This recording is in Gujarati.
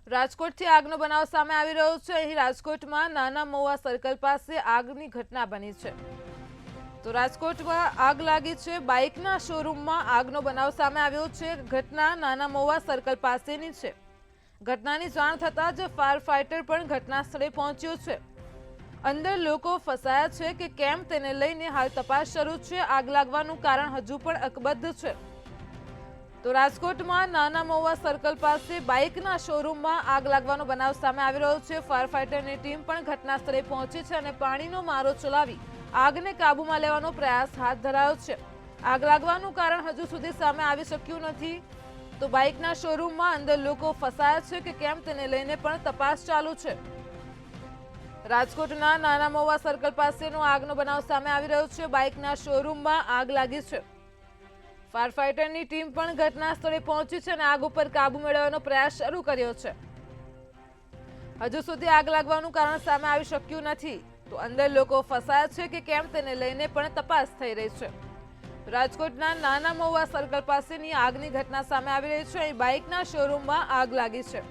રાજકોટથી આગનો બનાવ સામે આવી રહ્યો છે। અહીં રાજકોટમાં નાના મહુવા સર્કલ પાસે આગની ઘટના બની છે। તો રાજકોટમાં આગ લાગી છે। બાઇકના શોરૂમમાં આગનો બનાવ સામે આવ્યો છે। ઘટના નાના મહુવા સર્કલ પાસેની છે। ઘટનાની જાણ થતાં જ ફાયર ફાઇટર પણ ઘટના સ્થળે પહોંચ્યો છે। અંદર લોકો ફસાયા છે કે કેમ તેને લઈને હાલ તપાસ શરૂ છે। આગ લાગવાનું કારણ હજુ પણ અકબંધ છે। તો રાજકોટમાં નાના મહુવા સર્કલ પાસે બાઇકના શોરૂમમાં આગ લાગવાનો બનાવ સામે આવી રહ્યો છે। ફાયર ફાઇટરની ટીમ પણ ઘટના સ્થળે પહોંચી છે અને પાણીનો મારો ચલાવી આગને કાબૂમાં લેવાનો પ્રયાસ હાથ ધરાયો છે। આગ લાગવાનું કારણ હજુ સુધી સામે આવી શક્યું નથી। તો બાઇકના શોરૂમમાં અંદર લોકો ફસાયા છે કે કેમ તેને લઈને પણ તપાસ ચાલુ છે। રાજકોટના નાના મહુવા સર્કલ પાસેનો આગનો બનાવ સામે આવી રહ્યો છે। બાઇકના શોરૂમમાં આગ લાગી છે। ફાયર ફાઇટરની ટીમ પણ ઘટના સ્થળે પહોંચી છે અને આગ ઉપર કાબુ મેળવવાનો પ્રયાસ શરૂ કર્યો છે। હજુ સુધી આગ લાગવાનું કારણ સામે આવી શક્યું નથી। તો અંદર લોકો ફસાયા છે કે કેમ તેને લઈને પણ તપાસ થઈ રહી છે। રાજકોટના નાના મહુવા સર્કલ પાસેની આગની ઘટના સામે આવી રહી છે। અહીં બાઇકના શોરૂમમાં આગ લાગી છે।